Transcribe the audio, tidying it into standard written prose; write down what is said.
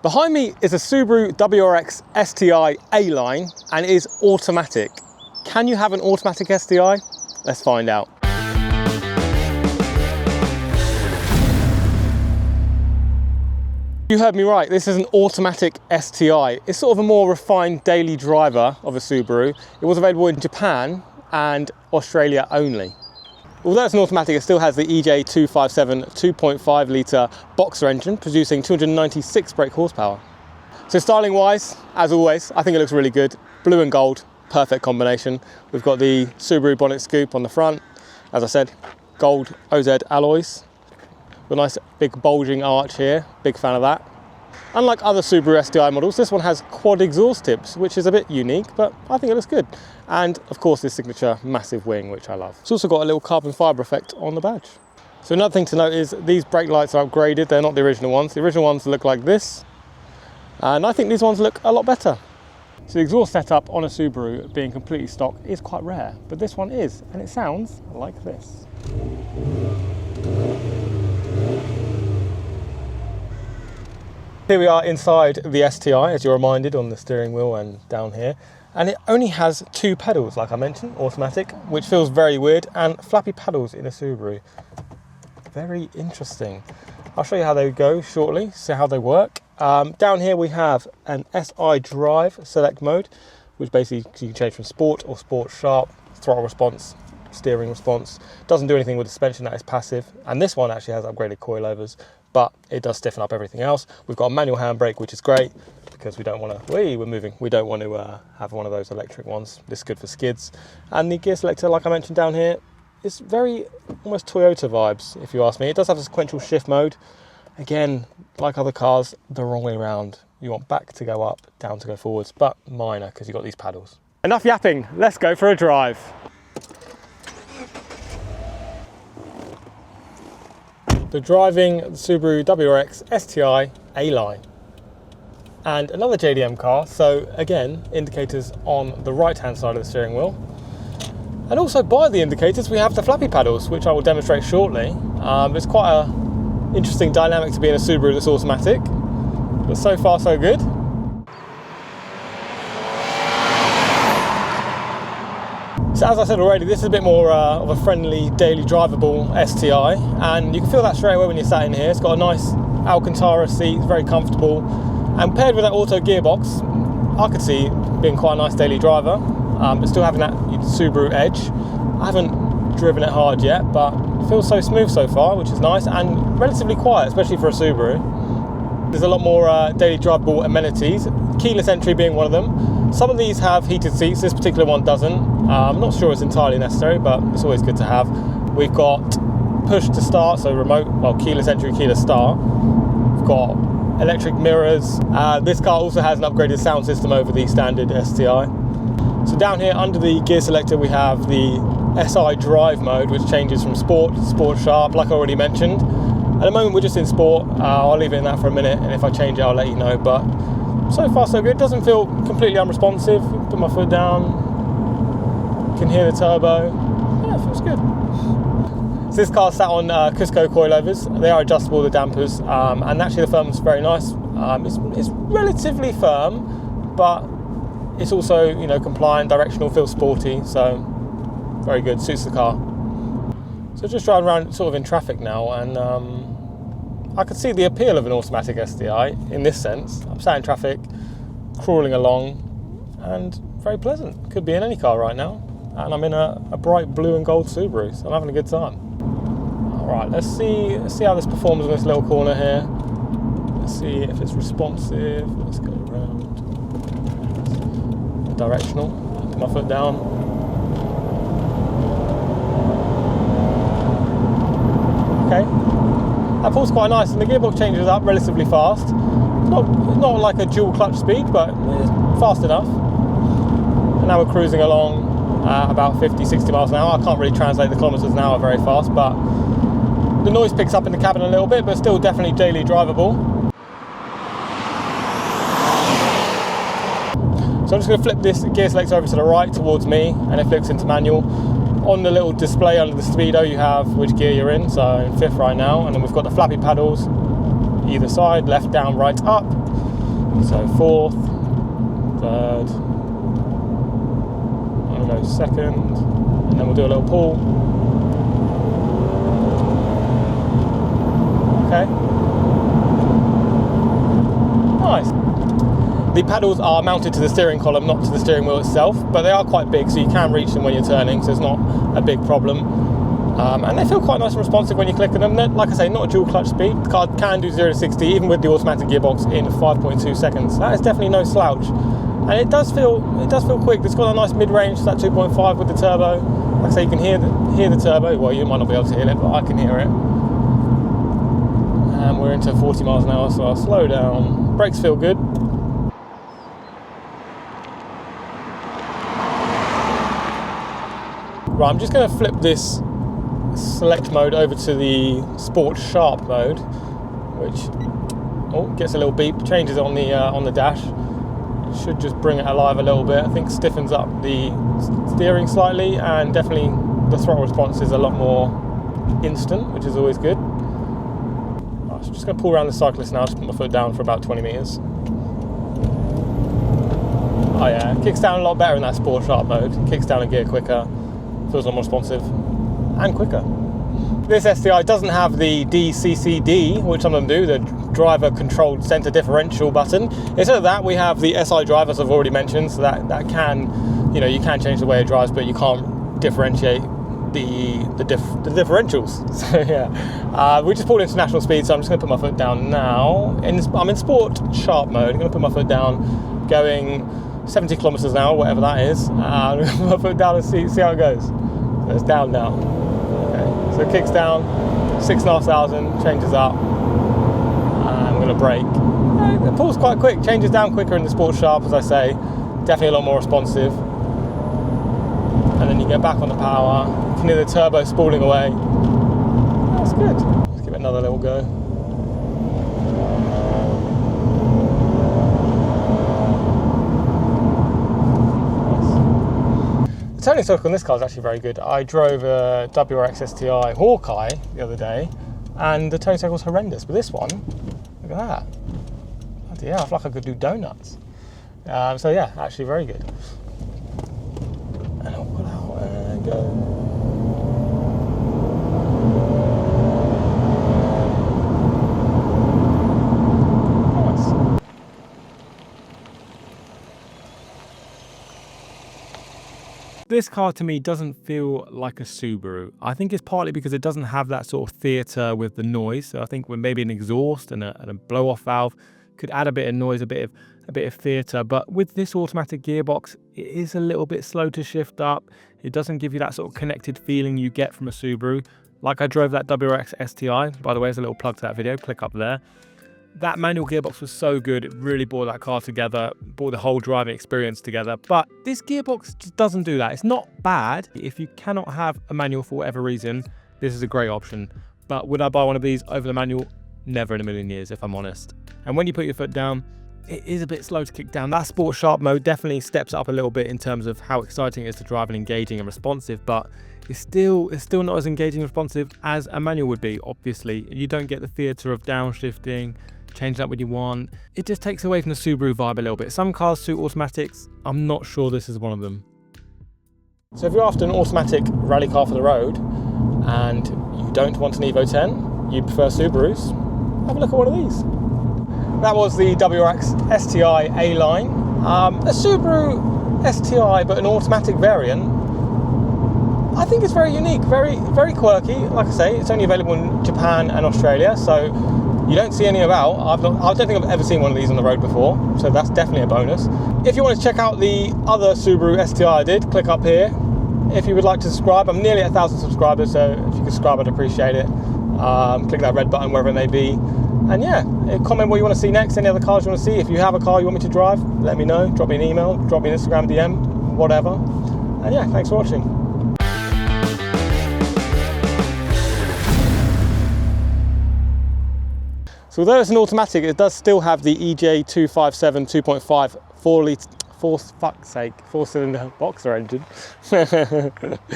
Behind me is a Subaru WRX STI A-Line and it is automatic. Can you have an automatic STI? Let's find out. You heard me right, this is an automatic STI. It's sort of a more refined daily driver of a Subaru. It was available in Japan and Australia only. Although it's an automatic, it still has the EJ257 2.5 litre boxer engine producing 296 brake horsepower. So styling wise, as always, I think it looks really good. Blue and gold, perfect combination. We've got the Subaru bonnet scoop on the front. As I said, gold OZ alloys. With a nice big bulging arch here, big fan of that. Unlike other Subaru STI models, this one has quad exhaust tips, which is a bit unique, but I think it looks good. And of course, this signature massive wing, which I love. It's also got a little carbon fibre effect on the badge. So another thing to note is these brake lights are upgraded. They're not the original ones. The original ones look like this. And I think these ones look a lot better. So the exhaust setup on a Subaru being completely stock is quite rare, but this one is, and it sounds like this. Here we are inside the STI, as you're reminded, on the steering wheel and down here. And it only has two pedals, like I mentioned, automatic, which feels very weird, and flappy paddles in a Subaru. Very interesting. I'll show you how they go shortly, see how they work. Down here we have an SI drive select mode, which basically you can change from sport or sport sharp, throttle response, steering response. Doesn't do anything with the suspension, that is passive. And this one actually has upgraded coilovers, but it does stiffen up everything else. We've got a manual handbrake, which is great because we don't want to, we're moving. We don't want to have one of those electric ones. This is good for skids. And the gear selector, like I mentioned down here, is very almost Toyota vibes, if you ask me. It does have a sequential shift mode. Again, like other cars, the wrong way around. You want back to go up, down to go forwards, but minor because you've got these paddles. Enough yapping, let's go for a drive. So driving the Subaru WRX STI A-Line. And another JDM car, so again, indicators on the right-hand side of the steering wheel. And also by the indicators, we have the flappy paddles, which I will demonstrate shortly. It's quite an interesting dynamic to be in a Subaru that's automatic, but so far so good. So as I said already, this is a bit more of a friendly, daily drivable STI, and you can feel that straight away when you're sat in here. It's got a nice Alcantara seat, it's very comfortable, and paired with that auto gearbox, I could see being quite a nice daily driver, but still having that Subaru edge. I haven't driven it hard yet, but it feels so smooth so far, which is nice, and relatively quiet, especially for a Subaru. There's a lot more daily drivable amenities, keyless entry being one of them. Some of these have heated seats, this particular one doesn't. I'm not sure it's entirely necessary, but it's always good to have. We've got push to start, so remote, well, keyless entry, keyless start. We've got electric mirrors. This car also has an upgraded sound system over the standard STI. So down here under the gear selector we have the SI drive mode, which changes from sport to sport sharp, like I already mentioned. At the moment we're just in sport. I'll leave it in that for a minute, and if I change it I'll let you know, but so far so good. It doesn't feel completely unresponsive. Put my foot down, can hear the turbo. Yeah, it feels good. So this car sat on Cusco coilovers. They are adjustable, the dampers, and actually the firm's very nice. It's relatively firm, but it's also, you know, compliant, directional, feels sporty, so very good, suits the car. So just driving around sort of in traffic now, and I could see the appeal of an automatic STI in this sense. I'm sat in traffic, crawling along, and very pleasant. Could be in any car right now. And I'm in a bright blue and gold Subaru, so I'm having a good time. All right, let's see how this performs in this little corner here. Let's see if it's responsive. Let's go around. Directional. Put my foot down. Okay. That pulls quite nice, and the gearbox changes up relatively fast. Not like a dual clutch speed, but it's fast enough. And now we're cruising along about 50-60 miles an hour. I can't really translate the kilometers an hour very fast, but the noise picks up in the cabin a little bit, but still definitely daily drivable. So I'm just going to flip this gear selector over to the right towards me, and it flips into manual. On the little display under the speedo you have which gear you're in, so in 5th right now, and then we've got the flappy paddles either side, left, down, right, up. So fourth, third, I'm going to go second, and then we'll do a little pull. Okay. Nice. The paddles are mounted to the steering column, not to the steering wheel itself, but they are quite big, so you can reach them when you're turning, so it's not a big problem. And they feel quite nice and responsive when you're clicking them. They're, like I say, not a dual clutch speed. The car can do 0 to 60 even with the automatic gearbox in 5.2 seconds. That is definitely no slouch. And it does feel quick. It's got a nice mid-range, that 2.5 with the turbo. Like I say, you can hear the turbo. Well, you might not be able to hear it, but I can hear it. And we're into 40 miles an hour, so I'll slow down. Brakes feel good. Right, I'm just going to flip this select mode over to the sport sharp mode, which gets a little beep, changes on the dash. It should just bring it alive a little bit. I think stiffens up the steering slightly, and definitely the throttle response is a lot more instant, which is always good. Right, so I'm just going to pull around the cyclist now. Just put my foot down for about 20 meters. Oh yeah, it kicks down a lot better in that sport sharp mode. Kicks down a gear quicker, feels a lot more responsive and quicker. This STI doesn't have the DCCD, which some of them do, the driver controlled center differential button. Instead of that, we have the SI drive, as I've already mentioned, so that can, you can change the way it drives, but you can't differentiate the differentials. So yeah, we just pulled international speed, so I'm just going to put my foot down now. I'm in sport sharp mode. I'm going to put my foot down, going 70 kilometers an hour, whatever that is. I'm going to put my foot down and see how it goes. So it's down now. Okay, so it kicks down, 6,500, changes up. I'm going to brake. It pulls quite quick, changes down quicker in the sport sharp, as I say. Definitely a lot more responsive. And then you get back on the power. You can hear the turbo spooling away. That's good. Let's give it another little go. The turning circle on this car is actually very good. I drove a WRX STI Hawkeye the other day, and the turning circle was horrendous. But this one, look at that. Bloody hell, I feel like I could do donuts. So yeah, actually very good. And I'll pull out and go. This car to me doesn't feel like a Subaru. I think it's partly because it doesn't have that sort of theatre with the noise. So I think when maybe an exhaust and a blow-off valve could add a bit of noise, a bit of theatre. But with this automatic gearbox, it is a little bit slow to shift up. It doesn't give you that sort of connected feeling you get from a Subaru. Like I drove that WRX STI. By the way, there's a little plug to that video. Click up there. That manual gearbox was so good, it really brought that car together, brought the whole driving experience together. But this gearbox just doesn't do that. It's not bad. If you cannot have a manual for whatever reason, this is a great option. But would I buy one of these over the manual? Never in a million years, if I'm honest. And when you put your foot down, it is a bit slow to kick down. That sport sharp mode definitely steps up a little bit in terms of how exciting it is to drive and engaging and responsive, but it's still not as engaging and responsive as a manual would be, obviously. You don't get the theatre of downshifting, change that when you want. It just takes away from the Subaru vibe a little bit. Some cars suit automatics. I'm not sure this is one of them. So if you're after an automatic rally car for the road and you don't want an Evo 10, you prefer Subarus, have a look at one of these. That was the WRX STI A-Line. A Subaru STI, but an automatic variant. I think it's very unique, very, very quirky. Like I say, it's only available in Japan and Australia, so you don't see any about. I don't think I've ever seen one of these on the road before, so that's definitely a bonus. If you want to check out the other Subaru STI I did, click up here. If you would like to subscribe, I'm nearly at 1,000 subscribers, so if you could subscribe, I'd appreciate it. Click that red button, wherever it may be. And yeah, comment what you want to see next, any other cars you want to see. If you have a car you want me to drive, let me know. Drop me an email, drop me an Instagram DM, whatever. And yeah, thanks for watching. So although it's an automatic, it does still have the EJ257 2.5 4-cylinder boxer engine.